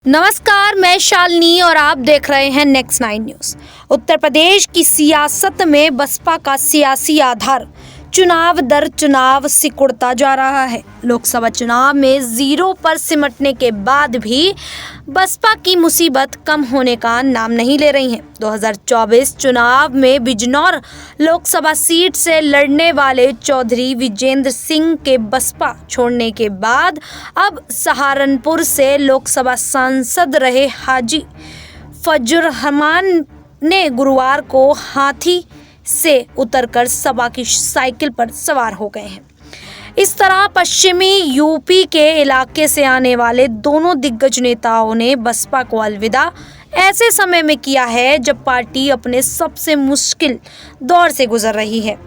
नमस्कार, मैं शालिनी और आप देख रहे हैं नेक्स्ट 9 न्यूज़। उत्तर प्रदेश की सियासत में बसपा का सियासी आधार चुनाव दर चुनाव सिकुड़ता जा रहा है। लोकसभा चुनाव में 0 पर सिमटने के बाद भी बसपा की मुसीबत कम होने का नाम नहीं ले रही है। 2024 चुनाव में बिजनौर लोकसभा सीट से लड़ने वाले चौधरी विजेंद्र सिंह के बसपा छोड़ने के बाद अब सहारनपुर से लोकसभा सांसद रहे हाजी फजलुर्रहमान ने गुरुवार को हाथी से उतरकर सपा की साइकिल पर सवार हो गए हैं। इस तरह पश्चिमी यूपी के इलाके से आने वाले दोनों दिग्गज नेताओं ने बसपा को अलविदा ऐसे समय में किया है जब पार्टी अपने सबसे मुश्किल दौर से गुजर रही है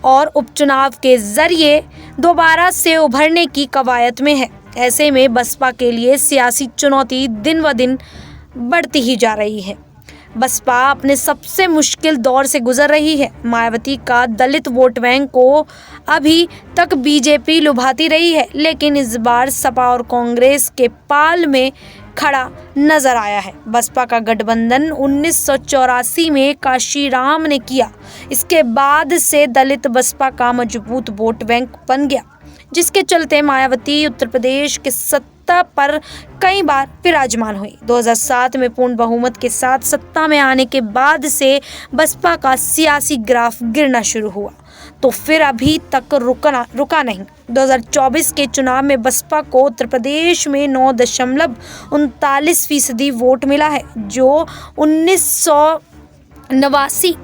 और उपचुनाव के जरिए दोबारा से उभरने की कवायद में है। ऐसे में बसपा के लिए सियासी चुनौती दिन ब दिन बढ़ती ही जा रही है। बसपा अपने सबसे मुश्किल दौर से गुजर रही है। मायावती का दलित वोट बैंक को अभी तक बीजेपी लुभाती रही है, लेकिन इस बार सपा और कांग्रेस के पाल में खड़ा नजर आया है। बसपा का गठबंधन 1984 में काशीराम ने किया। इसके बाद से दलित बसपा का मजबूत वोट बैंक बन गया, जिसके चलते मायावती उत्तर प्रदेश के सत्ता पर कई बार विराजमान हुई। 2007 में पूर्ण बहुमत के साथ सत्ता में आने के बाद से बसपा का सियासी ग्राफ गिरना शुरू हुआ, तो फिर अभी तक रुका नहीं। 2024 के चुनाव में बसपा को उत्तर प्रदेश में 9.39% वोट मिला है, जो 1989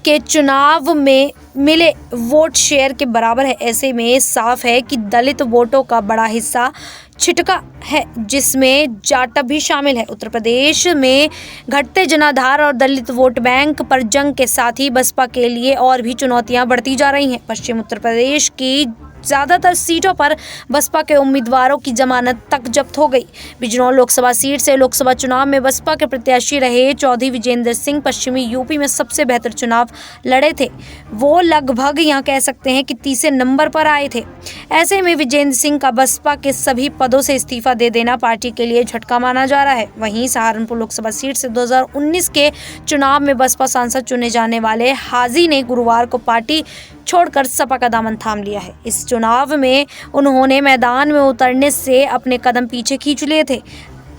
के चुनाव में मिले वोट शेयर के बराबर है। ऐसे में साफ है कि दलित वोटों का बड़ा हिस्सा छिटका है, जिसमें जाटव भी शामिल है। उत्तर प्रदेश में घटते जनाधार और दलित वोट बैंक पर जंग के साथ ही बसपा के लिए और भी चुनौतियां बढ़ती जा रही हैं। पश्चिम उत्तर प्रदेश की ज़्यादातर सीटों पर बसपा के उम्मीदवारों की जमानत तक जब्त हो गई। बिजनौर लोकसभा सीट से लोकसभा चुनाव में बसपा के प्रत्याशी रहे चौधरी विजेंद्र सिंह पश्चिमी यूपी में सबसे बेहतर चुनाव लड़े थे। वो लगभग यहाँ कह सकते हैं कि तीसरे नंबर पर आए थे। ऐसे में विजेंद्र सिंह का बसपा के सभी पदों से इस्तीफा दे देना पार्टी के लिए झटका माना जा रहा है। वहीं सहारनपुर लोकसभा सीट से 2019 के चुनाव में बसपा सांसद चुने जाने वाले हाजी ने गुरुवार को पार्टी छोड़कर सपा का दामन थाम लिया है। इस चुनाव में उन्होंने मैदान में उतरने से अपने कदम पीछे खींच लिए थे।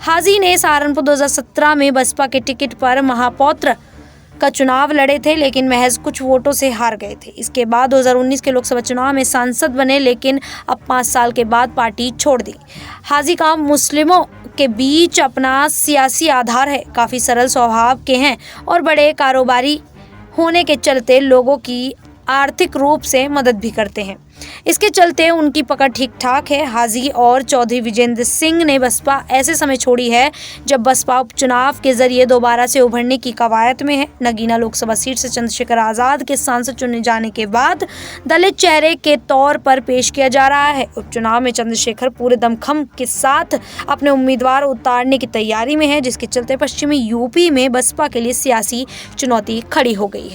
हाजी ने सहारनपुर 2017 में बसपा के टिकट पर महापौत्र का चुनाव लड़े थे, लेकिन महज कुछ वोटों से हार गए थे। इसके बाद 2019 के लोकसभा चुनाव में सांसद बने, लेकिन अब 5 साल के बाद पार्टी छोड़ दी। हाजी का मुस्लिमों के बीच अपना सियासी आधार है, काफ़ी सरल स्वभाव के हैं और बड़े कारोबारी होने के चलते लोगों की आर्थिक रूप से मदद भी करते हैं। इसके चलते उनकी पकड़ ठीक ठाक है। हाजी और चौधरी विजेंद्र सिंह ने बसपा ऐसे समय छोड़ी है जब बसपा उपचुनाव के जरिए दोबारा से उभरने की कवायद में है। नगीना लोकसभा सीट से चंद्रशेखर आजाद के सांसद चुने जाने के बाद दलित चेहरे के तौर पर पेश किया जा रहा है। उपचुनाव में चंद्रशेखर पूरे दमखम के साथ अपने उम्मीदवार उतारने की तैयारी में है, जिसके चलते पश्चिमी यूपी में बसपा के लिए सियासी चुनौती खड़ी हो गई है।